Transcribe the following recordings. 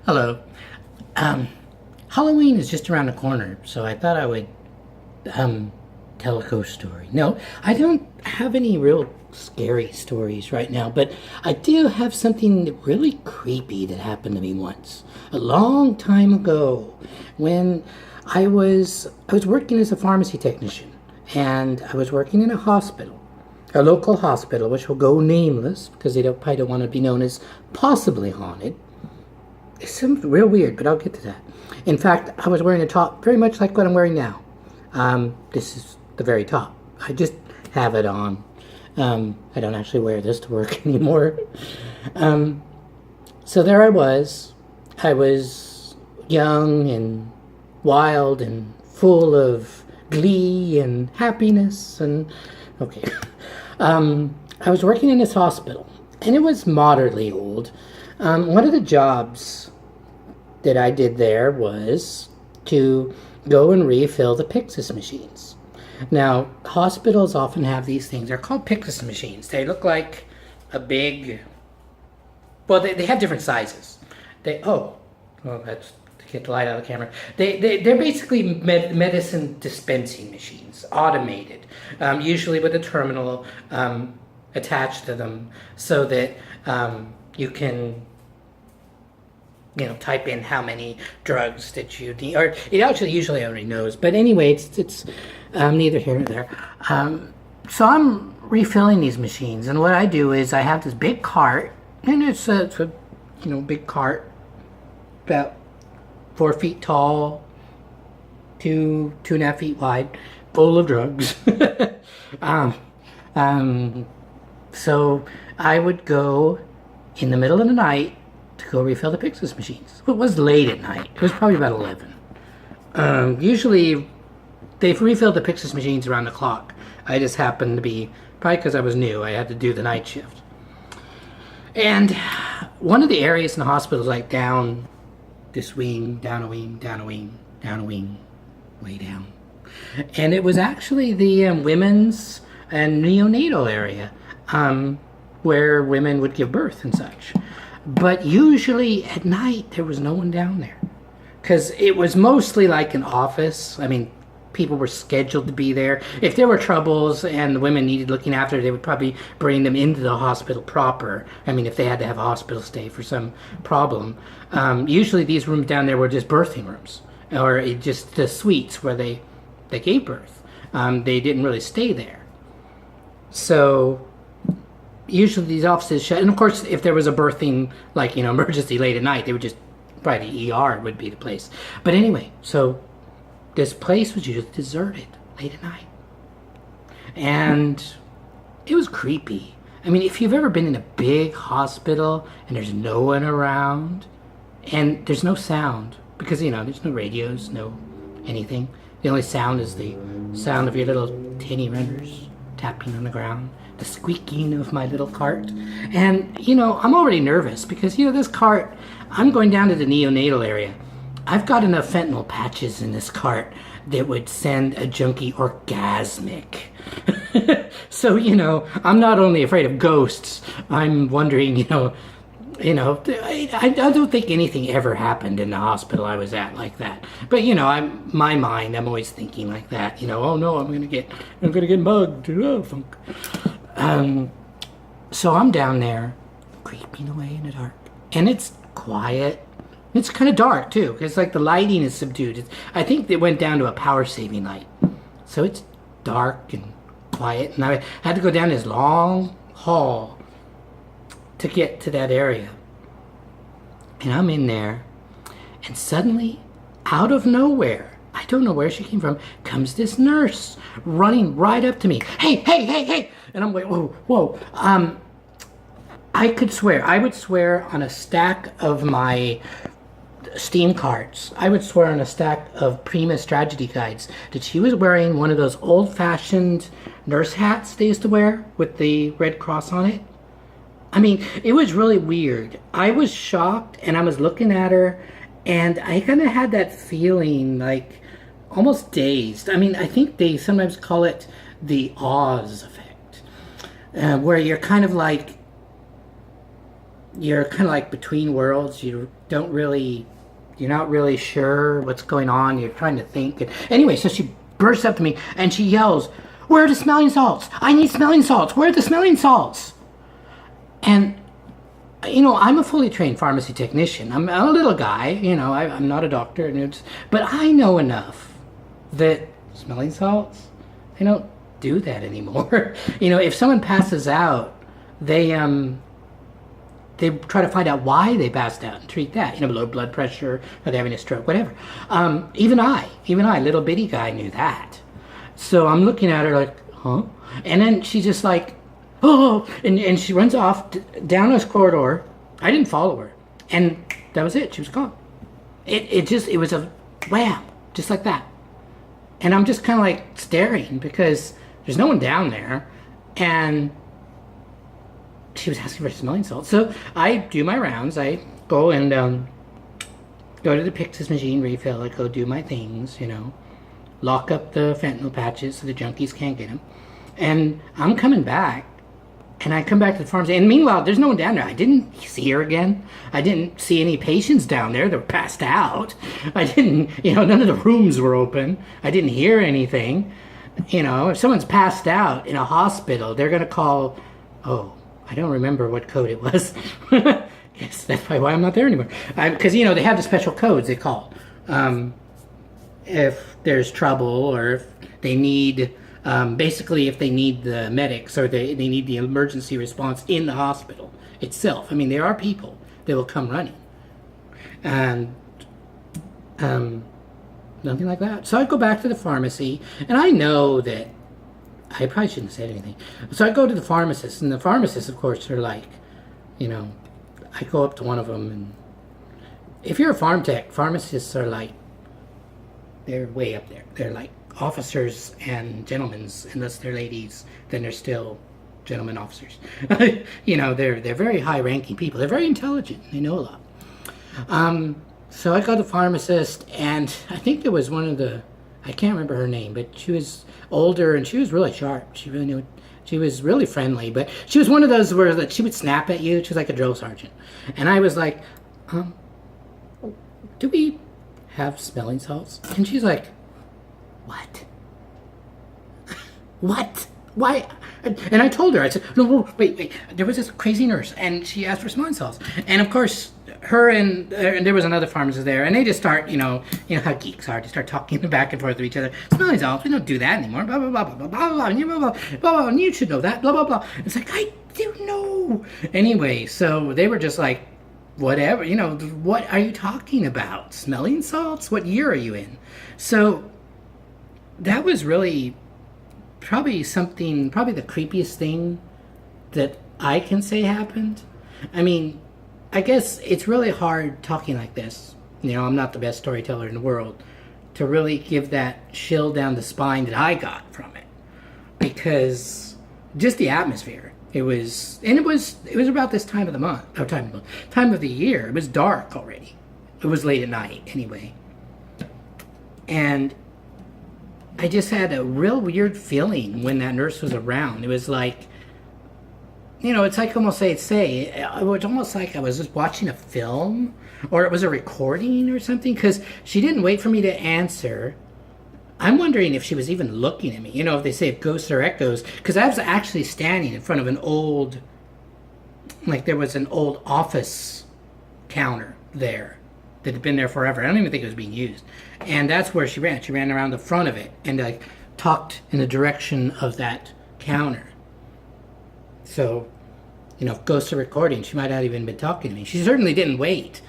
Hello. Halloween is just around the corner, so I thought I would tell a ghost story. No, I don't have any real scary stories right now, but I do have something really creepy that happened to me once, a long time ago, when I was working as a pharmacy technician, and I was working in a hospital, a local hospital, which will go nameless because they probably don't want to be known as possibly haunted. It's something real weird, but I'll get to that. In fact, I was wearing a top very much like what I'm wearing now. This is the very top. I just have it on. I don't actually wear this to work anymore. So there I was. I was young and wild and full of glee and happiness and okay. I was working in this hospital, and it was moderately old. One of the jobs that I did there was to go and refill the Pyxis machines. Now, hospitals often have these things. They're called Pyxis machines. They look like a big... Well, they have different sizes. That's to get the light out of the camera. They're basically medicine dispensing machines, automated, usually with a terminal attached to them so that you can type in how many drugs that you need, or it actually usually already knows. But anyway, it's neither here nor there. So I'm refilling these machines, and what I do is I have this big cart, and it's a big cart, about 4 feet tall, 2.5 feet wide, full of drugs. So I would go in the middle of the night to go refill the Pyxis machines. It was late at night. It was probably about 11. Usually they've refilled the Pyxis machines around the clock. I just happened to be, probably because I was new, I had to do the night shift. And one of the areas in the hospital is like down this wing, down a wing, down a wing, down a wing, way down. And it was actually the women's and neonatal area, where women would give birth and such. But usually at night, there was no one down there. Because it was mostly like an office. I mean, people were scheduled to be there. If there were troubles and the women needed looking after, they would probably bring them into the hospital proper. I mean, if they had to have a hospital stay for some problem. Usually these rooms down there were just birthing rooms. Or just the suites where they gave birth. They didn't really stay there. So usually these offices shut, and of course if there was a birthing emergency late at night, they would just probably the ER would be the place. But anyway, so this place was usually deserted late at night, and it was creepy. I mean, if you've ever been in a big hospital and there's no one around and there's no sound because there's no radios, no anything. The only sound is the sound of your little tinny runners tapping on the ground, the squeaking of my little cart. And, I'm already nervous because, this cart, I'm going down to the neonatal area. I've got enough fentanyl patches in this cart that would send a junkie orgasmic. So, I'm not only afraid of ghosts, I'm wondering, I don't think anything ever happened in the hospital I was at like that. But I'm always thinking like that. Oh no, I'm gonna get mugged. Oh, funk. So I'm down there, creeping away in the dark, and it's quiet. It's kind of dark too, because the lighting is subdued. I think they went down to a power saving light, so it's dark and quiet. And I had to go down this long hall to get to that area. And I'm in there, and suddenly, out of nowhere, I don't know where she came from, comes this nurse running right up to me. Hey, hey, hey, hey! And I'm like, whoa, whoa. I would swear on a stack of my steam carts, I would swear on a stack of Primus tragedy guides that she was wearing one of those old-fashioned nurse hats they used to wear with the red cross on it. I mean, it was really weird. I was shocked, and I was looking at her, and I kind of had that feeling, almost dazed. I mean, I think they sometimes call it the Oz effect, where you're kind of you're kind of like between worlds. You're not really sure what's going on. You're trying to think. Anyway, so she bursts up to me and she yells, "Where are the smelling salts? I need smelling salts. Where are the smelling salts?" And I'm a fully trained pharmacy technician. I'm a little guy, I'm not a doctor, but I know enough that smelling salts, they don't do that anymore. If someone passes out, they try to find out why they passed out and treat that. Low blood pressure, or they're having a stroke, whatever. Even I, little bitty guy, knew that. So I'm looking at her like, huh? And then she's just like, oh, and she runs off down this corridor. I didn't follow her, and that was it. She was gone. It was a wham, just like that. And I'm just kind of like staring because there's no one down there, and she was asking for smelling salts. So I do my rounds. I go and go to the Pyxis machine refill. I go do my things, lock up the fentanyl patches so the junkies can't get them. And I'm coming back, and I come back to the pharmacy. And meanwhile, there's no one down there. I didn't see her again. I didn't see any patients down there that were passed out. I didn't, none of the rooms were open. I didn't hear anything. If someone's passed out in a hospital, they're going to call, I don't remember what code it was. Yes, that's probably why I'm not there anymore. Because, they have the special codes they call. If there's trouble, or if they need, basically if they need the medics, or they need the emergency response in the hospital itself. There are people that will come running. And nothing like that. So I go back to the pharmacy, and I know that I probably shouldn't have said anything. So I go to the pharmacist, and the pharmacists, of course, are like, I go up to one of them, and if you're a farm tech, pharmacists are like, they're way up there. They're like officers and gentlemen, unless they're ladies, then they're still gentlemen officers. They're very high-ranking people. They're very intelligent. They know a lot. So I got the pharmacist, and I think there was one of the, I can't remember her name, but she was older, and she was really sharp. She really knew. She was really friendly, but she was one of those where that she would snap at you. She was like a drill sergeant. And I was like, do we have smelling salts? And she's like, what? What? Why? And I told her, I said, no, wait. There was this crazy nurse, and she asked for smelling salts. And of course, her and there was another pharmacist there, and they just start, you know how geeks are, to start talking back and forth with each other. Smelling salts, we don't do that anymore. Blah blah blah blah blah blah blah blah blah blah. And you should know that. Blah blah blah. It's like, I do know. Anyway, so they were just like, whatever. What are you talking about? Smelling salts? What year are you in? So that was really probably the creepiest thing that I can say happened. I guess it's really hard talking like this. I'm not the best storyteller in the world to really give that chill down the spine that I got from it, because just the atmosphere. It was about this time of the month, or time of the year. It was dark already. It was late at night anyway, and I just had a real weird feeling when that nurse was around. It was like, it's like almost it was almost like I was just watching a film, or it was a recording or something, because she didn't wait for me to answer. I'm wondering if she was even looking at me. If they say ghosts or echoes, because I was actually standing in front of there was an old office counter there that had been there forever. I don't even think it was being used. And that's where she ran. She ran around the front of it and talked in the direction of that counter. So, if ghosts are recording, she might not have even been talking to me. She certainly didn't wait.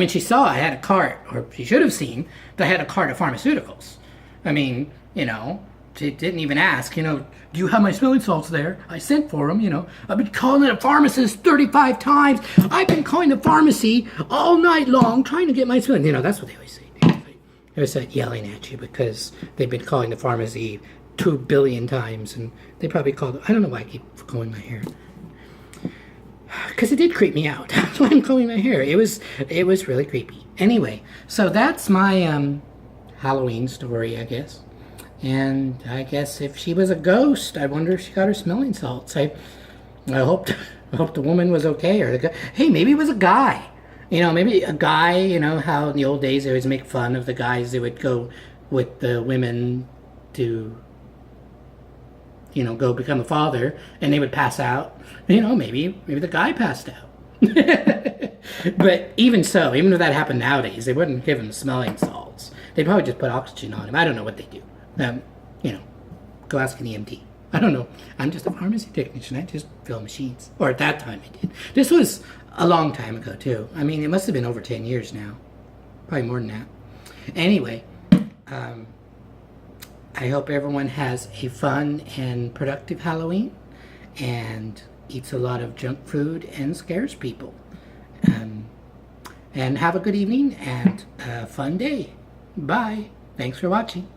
She saw I had a cart, or she should have seen that I had a cart of pharmaceuticals. She didn't even ask, do you have my smelling salts there? I sent for them, I've been calling a pharmacist 35 times. I've been calling the pharmacy all night long trying to get my smelling. That's what they always say. They always start yelling at you because they've been calling the pharmacy 2 billion times, and they probably called. I don't know why I keep combing my hair, because it did creep me out. That's why I'm combing my hair. It was really creepy. Anyway, so that's my Halloween story, I guess. And I guess if she was a ghost, I wonder if she got her smelling salts. I hope I hope the woman was okay, or the guy. Hey, maybe it was a guy. Maybe a guy. How in the old days they always make fun of the guys that would go with the women to, go become a father, and they would pass out. Maybe the guy passed out. But even so, even if that happened nowadays, they wouldn't give him smelling salts. They'd probably just put oxygen on him. I don't know what they do. You know, go ask an EMT. I don't know. I'm just a pharmacy technician. I just fill machines. Or at that time I did. This was a long time ago, too. I mean, it must have been over 10 years now. Probably more than that. Anyway, I hope everyone has a fun and productive Halloween and eats a lot of junk food and scares people. And have a good evening and a fun day. Bye. Thanks for watching.